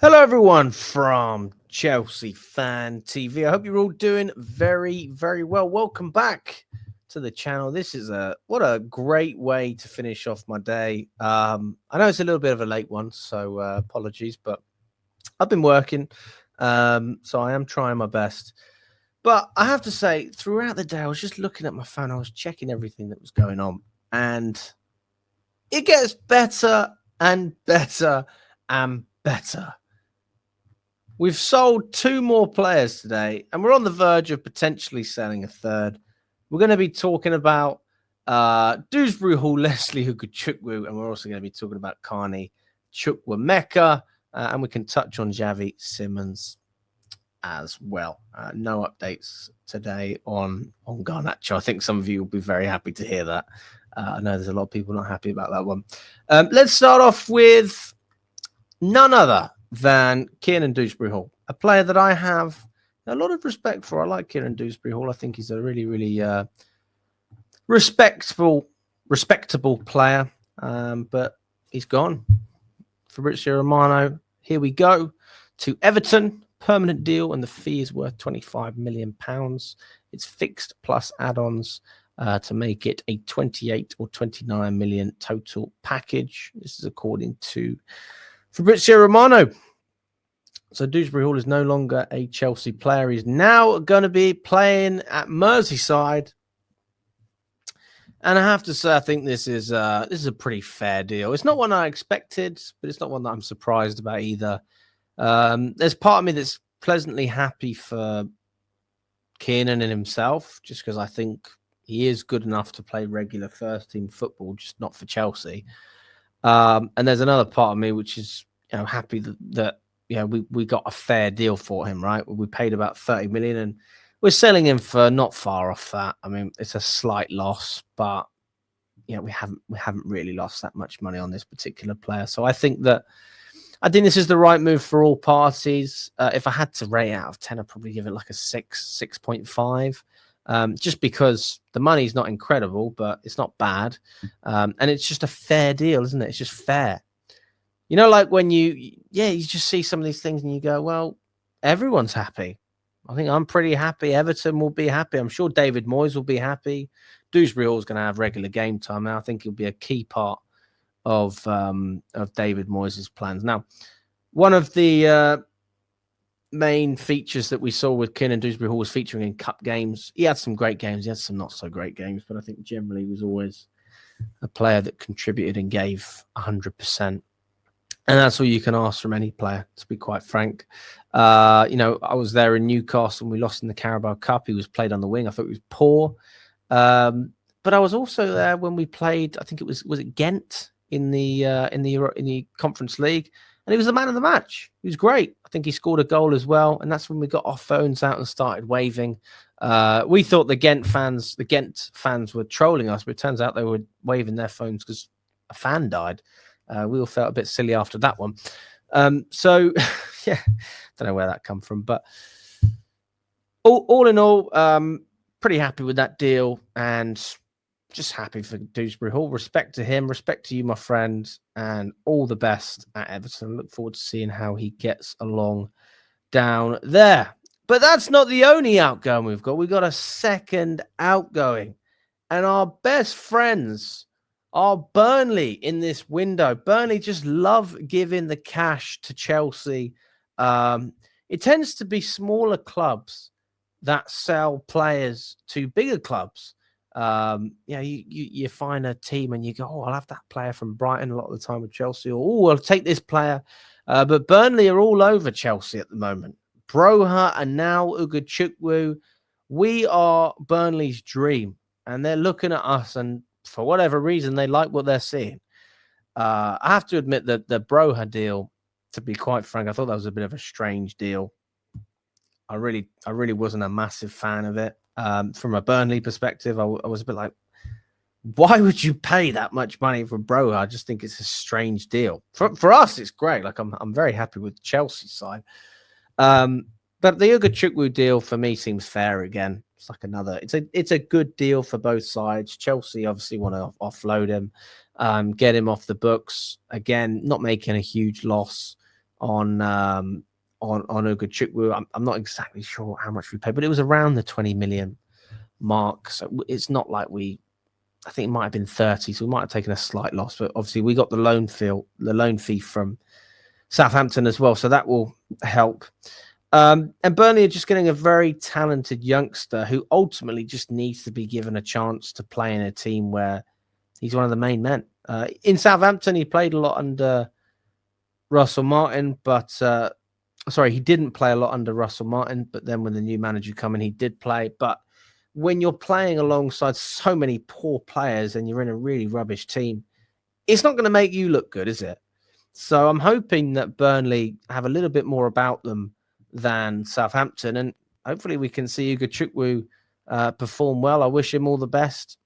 Hello, everyone from Chelsea Fan TV. I hope you're all doing very, very well. Welcome back to the channel. This is what a great way to finish off my day. I know it's a little bit of a late one, so apologies, but I've been working, so I am trying my best. But I have to say, throughout the day, I was just looking at my phone. I was checking everything that was going on, and it gets better and better and better. We've sold 2 more players today, and we're on the verge of potentially selling a third. We're going to be talking about Dewsbury Hall, Leslie Ugochukwu, and we're also going to be talking about Kiernan Dewsbury-Hall, and we can touch on Xavi Simons as well. No updates today on Garnacho. I think some of you will be very happy to hear that. I know there's a lot of people not happy about that one. Let's start off with none other than Kiernan Dewsbury-Hall, a player that I have a lot of respect for. I like Kiernan Dewsbury-Hall. I think he's a really, really respectable player, but he's gone. Fabrizio Romano, here we go to Everton, permanent deal, and the fee is worth £25 million. It's fixed plus add-ons to make it a 28 or 29 million total package. This is according to Fabrizio Romano. So Dewsbury Hall is no longer a Chelsea player. He's now going to be playing at Merseyside. And I have to say, I think this is a pretty fair deal. It's not one I expected, but it's not one that I'm surprised about either. There's part of me that's pleasantly happy for Kiernan and himself, just because I think he is good enough to play regular first-team football, just not for Chelsea. And there's another part of me which is, happy that we got a fair deal for him, right? We paid about 30 million and we're selling him for not far off that. I mean, it's a slight loss, but we haven't really lost that much money on this particular player. So I think this is the right move for all parties. If I had to rate out of 10, I'd probably give it like a 6.5. Just because the money's not incredible, but it's not bad. And it's just a fair deal, isn't it? It's just fair. Like when you just see some of these things and you go, well, everyone's happy. I think I'm pretty happy. Everton will be happy. I'm sure David Moyes will be happy. Dewsbury Hall's going to have regular game time now. I think he'll be a key part of David Moyes' plans. Now, one of the main features that we saw with Kiernan Dewsbury-Hall was featuring in cup games. He had some great games. He had some not so great games, but I think generally he was always a player that contributed and gave 100%. And that's all you can ask from any player, to be quite frank. I was there in Newcastle and we lost in the Carabao Cup. He was played on the wing. I thought he was poor. But I was also there when we played, I think it was Ghent in the Conference League. And he was the man of the match. He was great. I think he scored a goal as well. And that's when we got our phones out and started waving. We thought the Ghent fans were trolling us, but it turns out they were waving their phones because a fan died. We all felt a bit silly after that one. So, yeah, don't know where that come from. But all in all, pretty happy with that deal and just happy for Dewsbury Hall. Respect to him. Respect to you, my friend. And all the best at Everton. Look forward to seeing how he gets along down there. But that's not the only outgoing we've got. We've got a second outgoing. And our best friends are Burnley in this window. Burnley just love giving the cash to Chelsea. It tends to be smaller clubs that sell players to bigger clubs. You find a team and you go, I'll have that player from Brighton a lot of the time with Chelsea, or I'll take this player. But Burnley are all over Chelsea at the moment. Broha and now Ugochukwu. We are Burnley's dream, and they're looking at us, and for whatever reason, they like what they're seeing. I have to admit that the Broha deal, to be quite frank, I thought that was a bit of a strange deal. I really wasn't a massive fan of it. From a Burnley perspective, I was a bit like, why would you pay that much money for Broha? I just think it's a strange deal. For us, it's great. Like I'm very happy with Chelsea's side. But the Ugochukwu deal for me seems fair again. It's like it's a good deal for both sides. Chelsea obviously want to offload him, get him off the books. Again, not making a huge loss. on Ugochukwu. I'm not exactly sure how much we paid, but it was around the 20 million mark. So it's not like I think it might have been 30, so we might have taken a slight loss. But obviously, we got the loan fee from Southampton as well, so that will help. And Burnley are just getting a very talented youngster who ultimately just needs to be given a chance to play in a team where he's one of the main men. In Southampton, he played a lot under Russell Martin, but he didn't play a lot under Russell Martin. But then when the new manager came in, he did play. But when you're playing alongside so many poor players and you're in a really rubbish team, it's not going to make you look good, is it? So I'm hoping that Burnley have a little bit more about them than Southampton, and hopefully we can see Ugochukwu perform well. I wish him all the best.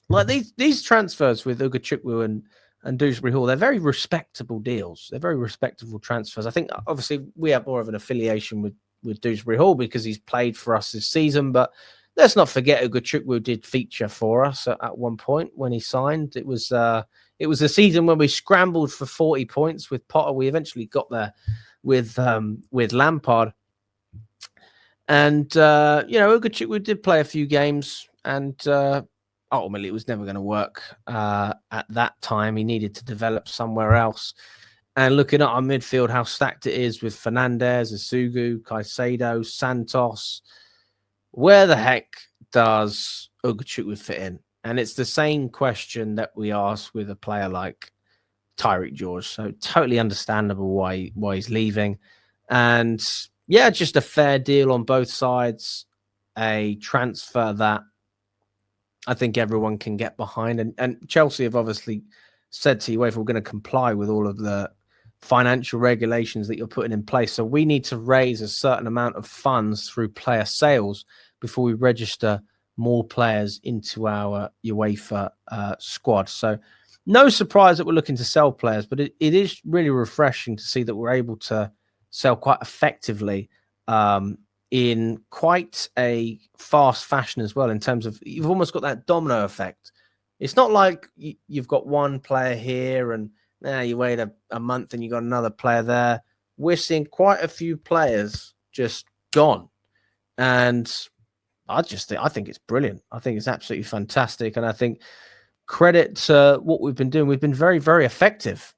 Like these transfers with Ugochukwu and Dewsbury Hall, they're very respectable deals. They're very respectable transfers. I think obviously we have more of an affiliation with Dewsbury Hall because he's played for us this season, but let's not forget Ugochukwu did feature for us at one point when he signed. It was a season when we scrambled for 40 points with Potter. We eventually got there with Lampard. And, Ugochukwu did play a few games, and ultimately it was never going to work at that time. He needed to develop somewhere else. And looking at our midfield, how stacked it is with Fernandez, Isugu, Caicedo, Santos, where the heck does Ugochukwu fit in? And it's the same question that we ask with a player like Tyreek George. So totally understandable why he's leaving. And yeah, just a fair deal on both sides. A transfer that I think everyone can get behind. And Chelsea have obviously said to UEFA, we're going to comply with all of the financial regulations that you're putting in place. So we need to raise a certain amount of funds through player sales before we register more players into our UEFA squad. So no surprise that we're looking to sell players, but it is really refreshing to see that we're able to sell quite effectively in quite a fast fashion as well, in terms of you've almost got that domino effect. It's not like you've got one player here and you wait a month and you got another player there. We're seeing quite a few players just gone. And I think it's brilliant. I think it's absolutely fantastic. And I think credit to what we've been doing. We've been very, very effective.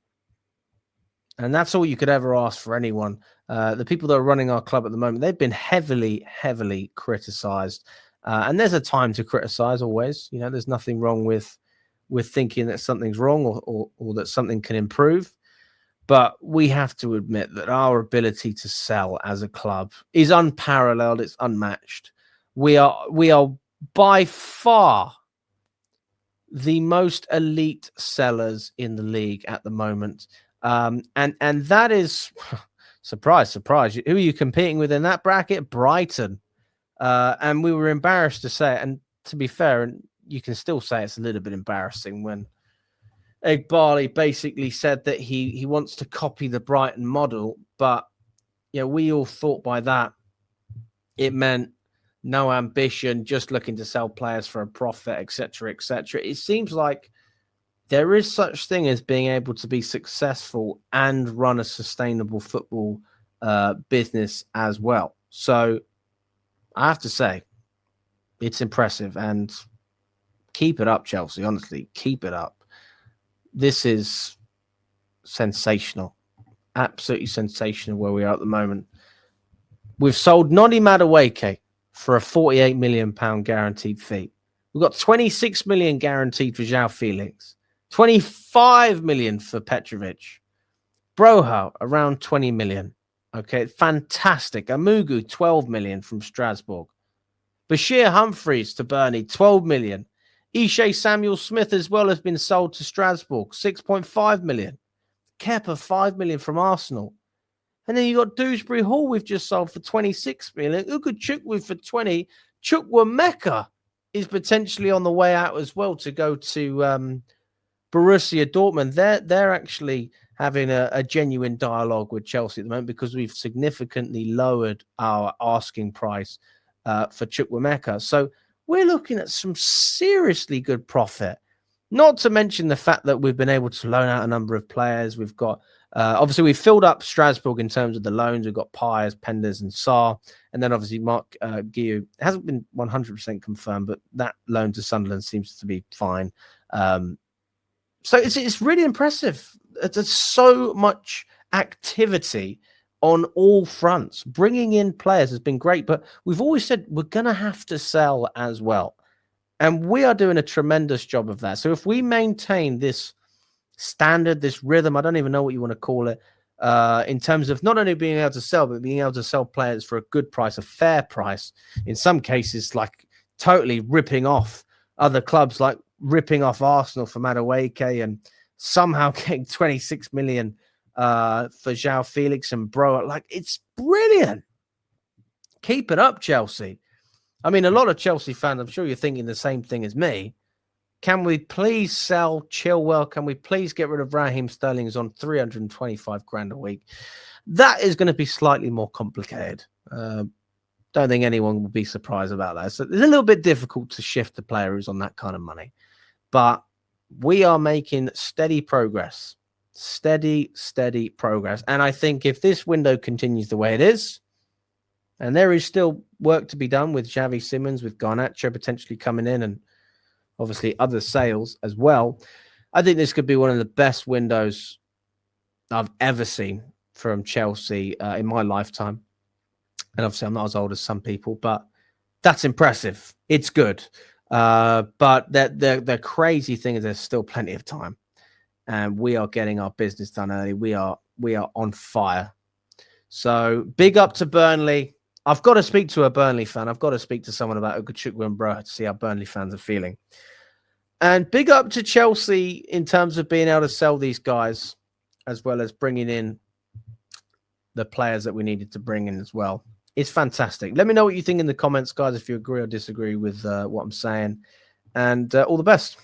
And that's all you could ever ask for anyone. The people that are running our club at the moment, they've been heavily, heavily criticized. And there's a time to criticize always. There's nothing wrong with thinking that something's wrong or that something can improve. But we have to admit that our ability to sell as a club is unparalleled. It's unmatched. We are by far the most elite sellers in the league at the moment. And that is, surprise, surprise. Who are you competing with in that bracket? Brighton. And we were embarrassed to say it. And to be fair, and you can still say it's a little bit embarrassing when Ed Barley basically said that he wants to copy the Brighton model. But we all thought by that it meant no ambition, just looking to sell players for a profit, etc., etc. It seems like there is such thing as being able to be successful and run a sustainable football business as well. So I have to say, it's impressive, and keep it up, Chelsea. Honestly, keep it up. This is sensational. Absolutely sensational where we are at the moment. We've sold Noni Madueke for a £48 million guaranteed fee. We've got 26 million guaranteed for João Felix, 25 million for Petrovic, Broha around 20 million. Okay, fantastic. Amugu 12 million from Strasbourg. Bashir Humphreys to Burnley 12 million. Ishe Samuel Smith as well has been sold to Strasbourg, 6.5 million. Kepa 5 million from Arsenal. And then you got Dewsbury Hall we've just sold for 26 million. Ugochukwu for 20. Chukwuemeka is potentially on the way out as well to go to Borussia Dortmund. They're actually having a genuine dialogue with Chelsea at the moment because we've significantly lowered our asking price for Chukwuemeka. So we're looking at some seriously good profit. Not to mention the fact that we've been able to loan out a number of players. We've got Obviously, we filled up Strasbourg in terms of the loans. We've got Pires, Penders, and Sarr. And then obviously Mark Guillou hasn't been 100% confirmed, but that loan to Sunderland seems to be fine. So it's really impressive. There's so much activity on all fronts. Bringing in players has been great, but we've always said we're going to have to sell as well. And we are doing a tremendous job of that. So if we maintain this standard, this rhythm, I don't even know what you want to call it, in terms of not only being able to sell, but being able to sell players for a good price, a fair price, in some cases, like totally ripping off other clubs, like ripping off Arsenal for Madueke and somehow getting 26 million for João Felix and Bro. Like, it's brilliant. Keep it up, Chelsea. I mean, a lot of Chelsea fans, I'm sure you're thinking the same thing as me. Can we please sell Chilwell? Can we please get rid of Raheem Sterling, who's on 325 grand a week? That is going to be slightly more complicated. Don't think anyone will be surprised about that. So it's a little bit difficult to shift the player who's on that kind of money. But we are making steady progress. Steady progress. And I think if this window continues the way it is, and there is still work to be done with Xavi Simons, with Garnacho potentially coming in, and obviously other sales as well, I think this could be one of the best windows I've ever seen from Chelsea in my lifetime. And obviously I'm not as old as some people, but that's impressive. It's good. But the crazy thing is there's still plenty of time. And we are getting our business done early. We are on fire. So big up to Burnley. I've got to speak to a Burnley fan. I've got to speak to someone about Ugochukwu and Bro to see how Burnley fans are feeling. And big up to Chelsea in terms of being able to sell these guys, as well as bringing in the players that we needed to bring in as well. It's fantastic. Let me know what you think in the comments, guys, if you agree or disagree with what I'm saying. And all the best.